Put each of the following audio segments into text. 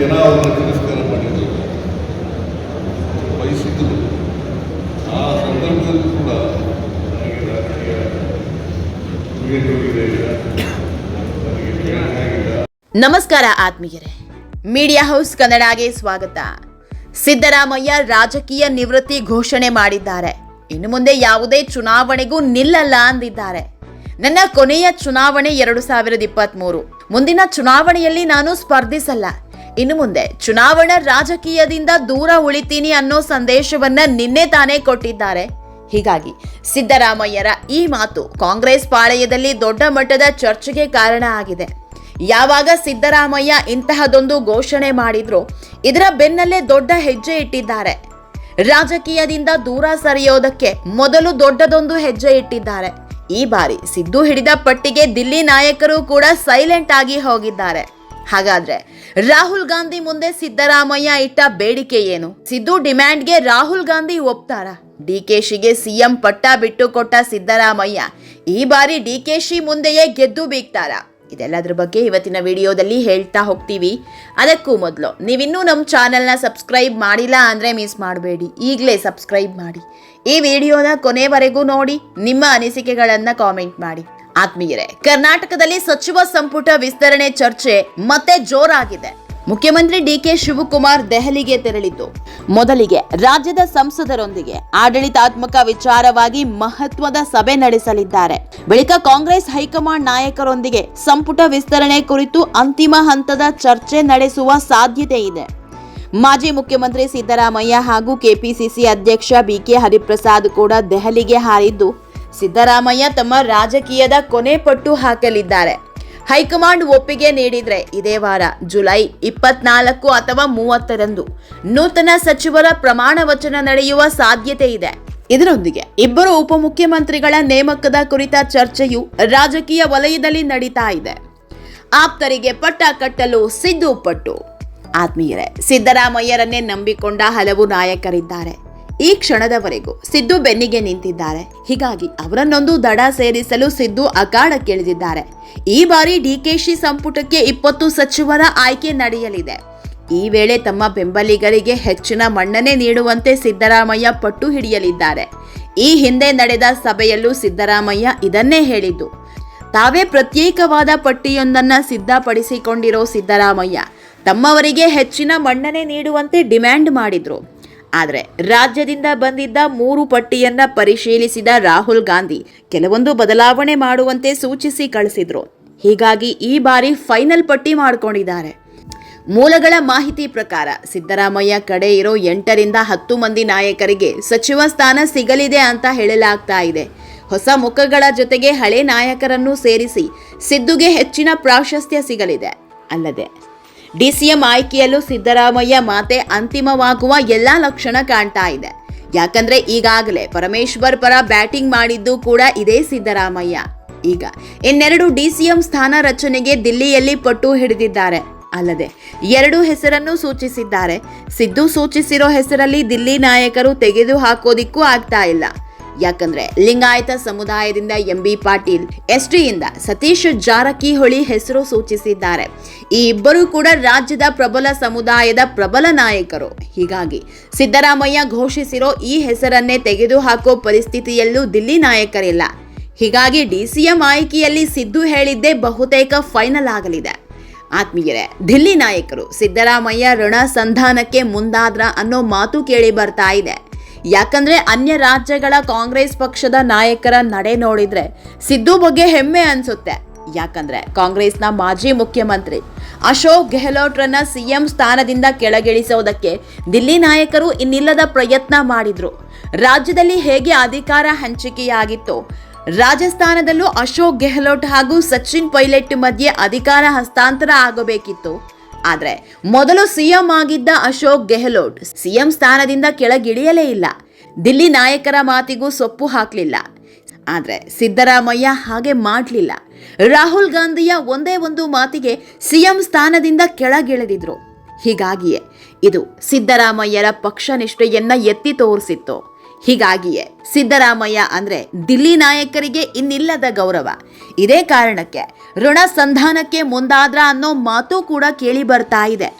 ಜನ ಅವರನ್ನು ತಿರಸ್ಕಾರ ಮಾಡಿದ್ರು, ಬಯಸಿದ್ರು. ಆ ಸಂದರ್ಭದಲ್ಲೂ ಕೂಡ ನನಗೆ ರಾಜಕೀಯ ನಮಸ್ಕಾರ ಆತ್ಮೀಯರೇ, ಮೀಡಿಯಾ ಹೌಸ್ ಕನ್ನಡಗೆ ಸ್ವಾಗತ. ಸಿದ್ದರಾಮಯ್ಯ ರಾಜಕೀಯ ನಿವೃತ್ತಿ ಘೋಷಣೆ ಮಾಡಿದ್ದಾರೆ. ಇನ್ನು ಮುಂದೆ ಯಾವುದೇ ಚುನಾವಣೆಗೂ ನಿಲ್ಲಲ್ಲ ಅಂದಿದ್ದಾರೆ. ನನ್ನ ಕೊನೆಯ ಚುನಾವಣೆ 2023. ಮುಂದಿನ ಚುನಾವಣೆಯಲ್ಲಿ ನಾನು ಸ್ಪರ್ಧಿಸಲ್ಲ. ಇನ್ನು ಮುಂದೆ ಚುನಾವಣಾ ರಾಜಕೀಯದಿಂದ ದೂರ ಉಳಿತೀನಿ ಅನ್ನೋ ಸಂದೇಶವನ್ನ ನಿನ್ನೆ ತಾನೇ ಕೊಟ್ಟಿದ್ದಾರೆ. ಹೀಗಾಗಿ ಸಿದ್ದರಾಮಯ್ಯರ ಈ ಮಾತು ಕಾಂಗ್ರೆಸ್ ಪಾಳೆಯದಲ್ಲಿ ದೊಡ್ಡ ಮಟ್ಟದ ಚರ್ಚೆಗೆ ಕಾರಣ ಆಗಿದೆ. ಯಾವಾಗ ಸಿದ್ದರಾಮಯ್ಯ ಇಂತಹದೊಂದು ಘೋಷಣೆ ಮಾಡಿದ್ರು, ಇದರ ಬೆನ್ನಲ್ಲೇ ದೊಡ್ಡ ಹೆಜ್ಜೆ ಇಟ್ಟಿದ್ದಾರೆ. ರಾಜಕೀಯದಿಂದ ದೂರ ಸರಿಯೋದಕ್ಕೆ ಮೊದಲು ದೊಡ್ಡದೊಂದು ಹೆಜ್ಜೆ ಇಟ್ಟಿದ್ದಾರೆ. ಈ ಬಾರಿ ಸಿದ್ದು ಹಿಡಿದ ಪಟ್ಟಿಗೆ ದಿಲ್ಲಿ ನಾಯಕರು ಕೂಡ ಸೈಲೆಂಟ್ ಆಗಿ ಹೋಗಿದ್ದಾರೆ. ಹಾಗಾದ್ರೆ ರಾಹುಲ್ ಗಾಂಧಿ ಮುಂದೆ ಸಿದ್ದರಾಮಯ್ಯ ಇಟ್ಟ ಬೇಡಿಕೆ ಏನು? ಸಿದ್ದು ಡಿಮ್ಯಾಂಡ್ಗೆ ರಾಹುಲ್ ಗಾಂಧಿ ಒಪ್ತಾರಾ? ಡಿಕೆಶಿಗೆ ಸಿಎಂ ಪಟ್ಟ ಬಿಟ್ಟು ಕೊಟ್ಟ ಸಿದ್ದರಾಮಯ್ಯ ಈ ಬಾರಿ ಡಿಕೆಶಿ ಮುಂದೆಯೇ ಗೆದ್ದು ಬೀಗ್ತಾರಾ? ಇದೆಲ್ಲದ್ರ ಬಗ್ಗೆ ಇವತ್ತಿನ ವಿಡಿಯೋದಲ್ಲಿ ಹೇಳ್ತಾ ಹೋಗ್ತೀವಿ. ಅದಕ್ಕೂ ಮೊದಲು ನೀವಿನ್ನೂ ನಮ್ಮ ಚಾನೆಲ್ನ ಸಬ್ಸ್ಕ್ರೈಬ್ ಮಾಡಿಲ್ಲ ಅಂದರೆ ಮಿಸ್ ಮಾಡಬೇಡಿ, ಈಗಲೇ ಸಬ್ಸ್ಕ್ರೈಬ್ ಮಾಡಿ. ಈ ವಿಡಿಯೋನ ಕೊನೆವರೆಗೂ ನೋಡಿ, ನಿಮ್ಮ ಅನಿಸಿಕೆಗಳನ್ನು ಕಾಮೆಂಟ್ ಮಾಡಿ. ಆತ್ಮೀಯರೇ, ಕರ್ನಾಟಕದಲ್ಲಿ ಸಚಿವ ಸಂಪುಟ ವಿಸ್ತರಣೆ ಚರ್ಚೆ ಮತ್ತೆ ಜೋರಾಗಿದೆ. ಮುಖ್ಯಮಂತ್ರಿ ಡಿಕೆ ಶಿವಕುಮಾರ್ ದೆಹಲಿಗೆ ತೆರಳಿದ್ದು, ಮೊದಲಿಗೆ ರಾಜ್ಯದ ಸಂಸದರೊಂದಿಗೆ ಆಡಳಿತಾತ್ಮಕ ವಿಚಾರವಾಗಿ ಮಹತ್ವದ ಸಭೆ ನಡೆಸಲಿದ್ದಾರೆ. ಬಳಿಕ ಕಾಂಗ್ರೆಸ್ ಹೈಕಮಾಂಡ್ ನಾಯಕರೊಂದಿಗೆ ಸಂಪುಟ ವಿಸ್ತರಣೆ ಕುರಿತು ಅಂತಿಮ ಹಂತದ ಚರ್ಚೆ ನಡೆಸುವ ಸಾಧ್ಯತೆ ಇದೆ. ಮಾಜಿ ಮುಖ್ಯಮಂತ್ರಿ ಸಿದ್ದರಾಮಯ್ಯ ಹಾಗೂ ಕೆಪಿಸಿಸಿ ಅಧ್ಯಕ್ಷ ಬಿಕೆ ಹರಿಪ್ರಸಾದ್ ಕೂಡ ದೆಹಲಿಗೆ ಹಾರಿದ್ದು, ಸಿದ್ದರಾಮಯ್ಯ ತಮ್ಮ ರಾಜಕೀಯದ ಕೊನೆ ಪಟ್ಟು ಹಾಕಲಿದ್ದಾರೆ. ಹೈಕಮಾಂಡ್ ಒಪ್ಪಿಗೆ ನೀಡಿದ್ರೆ ಇದೇ ವಾರ ಜುಲೈ 24 ಅಥವಾ 30ರಂದು ನೂತನ ಸಚಿವರ ಪ್ರಮಾಣ ವಚನ ನಡೆಯುವ ಸಾಧ್ಯತೆ ಇದೆ. ಇದರೊಂದಿಗೆ ಇಬ್ಬರು ಉಪಮುಖ್ಯಮಂತ್ರಿಗಳ ನೇಮಕದ ಕುರಿತ ಚರ್ಚೆಯು ರಾಜಕೀಯ ವಲಯದಲ್ಲಿ ನಡೀತಾ ಇದೆ. ಆಪ್ತರಿಗೆ ಪಟ್ಟ ಕಟ್ಟಲು ಸಿದ್ದು ಪಟ್ಟು. ಆತ್ಮೀಯರೇ, ಸಿದ್ದರಾಮಯ್ಯರನ್ನೇ ನಂಬಿಕೊಂಡ ಹಲವು ನಾಯಕರಿದ್ದಾರೆ. ಈ ಕ್ಷಣದವರೆಗೂ ಸಿದ್ದು ಬೆನ್ನಿಗೆ ನಿಂತಿದ್ದಾರೆ. ಹೀಗಾಗಿ ಅವರನ್ನೊಂದು ದಡ ಸೇರಿಸಲು ಸಿದ್ದು ಅಖಾಡಕ್ಕಿಳಿದಿದ್ದಾರೆ. ಈ ಬಾರಿ ಡಿಕೆಶಿ ಸಂಪುಟಕ್ಕೆ 20 ಸಚಿವರ ಆಯ್ಕೆ ನಡೆಯಲಿದೆ. ಈ ವೇಳೆ ತಮ್ಮ ಬೆಂಬಲಿಗರಿಗೆ ಹೆಚ್ಚಿನ ಮನ್ನಣೆ ನೀಡುವಂತೆ ಸಿದ್ದರಾಮಯ್ಯ ಪಟ್ಟು ಹಿಡಿಯಲಿದ್ದಾರೆ. ಈ ಹಿಂದೆ ನಡೆದ ಸಭೆಯಲ್ಲೂ ಸಿದ್ದರಾಮಯ್ಯ ಇದನ್ನೇ ಹೇಳಿದ್ದು. ತಾವೇ ಪ್ರತ್ಯೇಕವಾದ ಪಟ್ಟಿಯೊಂದನ್ನು ಸಿದ್ಧಪಡಿಸಿಕೊಂಡಿರೋ ಸಿದ್ದರಾಮಯ್ಯ ತಮ್ಮವರಿಗೆ ಹೆಚ್ಚಿನ ಮನ್ನಣೆ ನೀಡುವಂತೆ ಡಿಮ್ಯಾಂಡ್ ಮಾಡಿದ್ರು. ಆದರೆ ರಾಜ್ಯದಿಂದ ಬಂದಿದ್ದ 3 ಪಟ್ಟಿಯನ್ನ ಪರಿಶೀಲಿಸಿದ ರಾಹುಲ್ ಗಾಂಧಿ ಕೆಲವೊಂದು ಬದಲಾವಣೆ ಮಾಡುವಂತೆ ಸೂಚಿಸಿ ಕಳಿಸಿದ್ರು. ಹೀಗಾಗಿ ಈ ಬಾರಿ ಫೈನಲ್ ಪಟ್ಟಿ ಮಾಡಿಕೊಂಡಿದ್ದಾರೆ. ಮೂಲಗಳ ಮಾಹಿತಿ ಪ್ರಕಾರ ಸಿದ್ದರಾಮಯ್ಯ ಕಡೆ ಇರೋ 8ರಿಂದ 10 ಮಂದಿ ನಾಯಕರಿಗೆ ಸಚಿವ ಸ್ಥಾನ ಸಿಗಲಿದೆ ಅಂತ ಹೇಳಲಾಗ್ತಾ ಇದೆ. ಹೊಸ ಮುಖಗಳ ಜೊತೆಗೆ ಹಳೆ ನಾಯಕರನ್ನು ಸೇರಿಸಿ ಸಿದ್ದುಗೆ ಹೆಚ್ಚಿನ ಪ್ರಾಶಸ್ತ್ಯ ಸಿಗಲಿದೆ. ಅಲ್ಲದೆ ಡಿಸಿಎಂ ಆಯ್ಕೆಯಲ್ಲೂ ಸಿದ್ದರಾಮಯ್ಯ ಮಾತೆ ಅಂತಿಮವಾಗುವ ಎಲ್ಲಾ ಲಕ್ಷಣ ಕಾಣ್ತಾ ಇದೆ. ಯಾಕಂದ್ರೆ ಈಗಾಗಲೇ ಪರಮೇಶ್ವರ್ ಪರ ಬ್ಯಾಟಿಂಗ್ ಮಾಡಿದ್ದು ಕೂಡ ಇದೇ ಸಿದ್ದರಾಮಯ್ಯ. ಈಗ ಇನ್ನೆರಡು ಡಿಸಿಎಂ ಸ್ಥಾನ ರಚನೆಗೆ ದಿಲ್ಲಿಯಲ್ಲಿ ಪಟ್ಟು ಹಿಡಿದಿದ್ದಾರೆ. ಅಲ್ಲದೆ 2 ಹೆಸರನ್ನು ಸೂಚಿಸಿದ್ದಾರೆ. ಸಿದ್ದು ಸೂಚಿಸಿರೋ ಹೆಸರಲ್ಲಿ ದಿಲ್ಲಿ ನಾಯಕರು ತೆಗೆದು ಹಾಕೋದಿಕ್ಕೂ ಆಗ್ತಾ ಇಲ್ಲ. ಯಾಕಂದ್ರೆ ಲಿಂಗಾಯತ ಸಮುದಾಯದಿಂದ ಎಂಬಿ ಪಾಟೀಲ್, ಎಸ್ಟಿಯಿಂದ ಸತೀಶ್ ಜಾರಕಿಹೊಳಿ ಹೆಸರು ಸೂಚಿಸಿದ್ದಾರೆ. ಈ ಇಬ್ಬರು ಕೂಡ ರಾಜ್ಯದ ಪ್ರಬಲ ಸಮುದಾಯದ ಪ್ರಬಲ ನಾಯಕರು. ಹೀಗಾಗಿ ಸಿದ್ದರಾಮಯ್ಯ ಘೋಷಿಸಿರೋ ಈ ಹೆಸರನ್ನೇ ತೆಗೆದು ಹಾಕೋ ಪರಿಸ್ಥಿತಿಯಲ್ಲೂ ದಿಲ್ಲಿ ನಾಯಕರಿಲ್ಲ. ಹೀಗಾಗಿ ಡಿಸಿಎಂ ಆಯ್ಕೆಯಲ್ಲಿ ಸಿದ್ದು ಹೇಳಿದ್ದೇ ಬಹುತೇಕ ಫೈನಲ್ ಆಗಲಿದೆ. ಆತ್ಮೀಯರೇ, ದಿಲ್ಲಿ ನಾಯಕರು ಸಿದ್ದರಾಮಯ್ಯ ಋಣ ಸಂಧಾನಕ್ಕೆ ಮುಂದಾದ್ರ ಅನ್ನೋ ಮಾತು ಕೇಳಿ ಬರ್ತಾ ಇದೆ. ಯಾಕಂದ್ರೆ ಅನ್ಯ ರಾಜ್ಯಗಳ ಕಾಂಗ್ರೆಸ್ ಪಕ್ಷದ ನಾಯಕರ ನಡೆ ನೋಡಿದ್ರೆ ಸಿದ್ದು ಬಗ್ಗೆ ಹೆಮ್ಮೆ ಅನ್ಸುತ್ತೆ. ಯಾಕಂದ್ರೆ ಕಾಂಗ್ರೆಸ್ನ ಮಾಜಿ ಮುಖ್ಯಮಂತ್ರಿ ಅಶೋಕ್ ಗೆಹ್ಲೋಟ್ರನ್ನ ಸಿಎಂ ಸ್ಥಾನದಿಂದ ಕೆಳಗಿಳಿಸೋದಕ್ಕೆ ದಿಲ್ಲಿ ನಾಯಕರು ಇನ್ನಿಲ್ಲದ ಪ್ರಯತ್ನ ಮಾಡಿದ್ರು. ರಾಜ್ಯದಲ್ಲಿ ಹೇಗೆ ಅಧಿಕಾರ ಹಂಚಿಕೆಯಾಗಿತ್ತೋ ರಾಜಸ್ಥಾನದಲ್ಲೂ ಅಶೋಕ್ ಗೆಹ್ಲೋಟ್ ಹಾಗೂ ಸಚಿನ್ ಪೈಲಟ್ ಮಧ್ಯೆ ಅಧಿಕಾರ ಹಸ್ತಾಂತರ ಆಗಬೇಕಿತ್ತು. ಆದ್ರೆ ಮೊದಲು ಸಿಎಂ ಆಗಿದ್ದ ಅಶೋಕ್ ಗೆಹ್ಲೋಟ್ ಸಿಎಂ ಸ್ಥಾನದಿಂದ ಕೆಳಗಿಳಿಯಲೇ ಇಲ್ಲ. ದಿಲ್ಲಿ ನಾಯಕರ ಮಾತಿಗೂ ಸೊಪ್ಪು ಹಾಕಲಿಲ್ಲ. ಆದ್ರೆ ಸಿದ್ದರಾಮಯ್ಯ ಹಾಗೆ ಮಾಡಲಿಲ್ಲ. ರಾಹುಲ್ ಗಾಂಧಿಯ ಒಂದೇ ಒಂದು ಮಾತಿಗೆ ಸಿಎಂ ಸ್ಥಾನದಿಂದ ಕೆಳಗಿಳಿದಿದ್ರು. ಹೀಗಾಗಿಯೇ ಇದು ಸಿದ್ದರಾಮಯ್ಯರ ಪಕ್ಷ ನಿಷ್ಠೆಯನ್ನ ಎತ್ತಿ ತೋರಿಸಿತ್ತು. ಹೀಗಾಗಿಯೇ ಸಿದ್ದರಾಮಯ್ಯ ಅಂದ್ರೆ ದಿಲ್ಲಿ ನಾಯಕರಿಗೆ ಇನ್ನಿಲ್ಲದ ಗೌರವ. ಇದೇ ಕಾರಣಕ್ಕೆ ಋಣ ಸಂಧಾನಕ್ಕೆ ಮುಂದಾದ್ರ ಅನ್ನೋ ಮಾತು ಕೂಡ ಕೇಳಿ ಬರ್ತಾ ಇದೆ.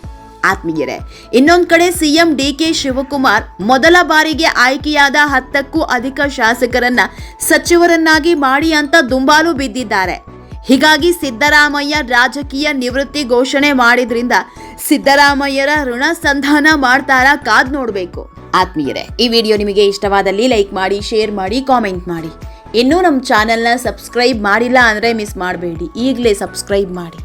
ಆತ್ಮೀಯರೇ, ಇನ್ನೊಂದು ಕಡೆ ಸಿಎಂ ಡಿಕೆ ಶಿವಕುಮಾರ್ ಮೊದಲ ಬಾರಿಗೆ ಆಯ್ಕೆಯಾದ 10ಕ್ಕೂ ಅಧಿಕ ಶಾಸಕರನ್ನ ಸಚಿವರನ್ನಾಗಿ ಮಾಡಿ ಅಂತ ದುಂಬಾಲು ಬಿದ್ದಿದ್ದಾರೆ. ಹೀಗಾಗಿ ಸಿದ್ದರಾಮಯ್ಯ ರಾಜಕೀಯ ನಿವೃತ್ತಿ ಘೋಷಣೆ ಮಾಡಿದ್ರಿಂದ ಸಿದ್ದರಾಮಯ್ಯರ ಋಣ ಸಂಧಾನ ಮಾಡ್ತಾರಾ ಕಾದ್ ನೋಡ್ಬೇಕು. ಆತ್ಮೀಯರೇ, ಈ ವಿಡಿಯೋ ನಿಮಗೆ ಇಷ್ಟವಾದಲ್ಲಿ ಲೈಕ್ ಮಾಡಿ, ಶೇರ್ ಮಾಡಿ, ಕಾಮೆಂಟ್ ಮಾಡಿ. ಇನ್ನೂ ನಮ್ಮ ಚಾನೆಲ್ನ ಸಬ್ಸ್ಕ್ರೈಬ್ ಮಾಡಿಲ್ಲ ಅಂದರೆ ಮಿಸ್ ಮಾಡಬೇಡಿ, ಈಗಲೇ ಸಬ್ಸ್ಕ್ರೈಬ್ ಮಾಡಿ.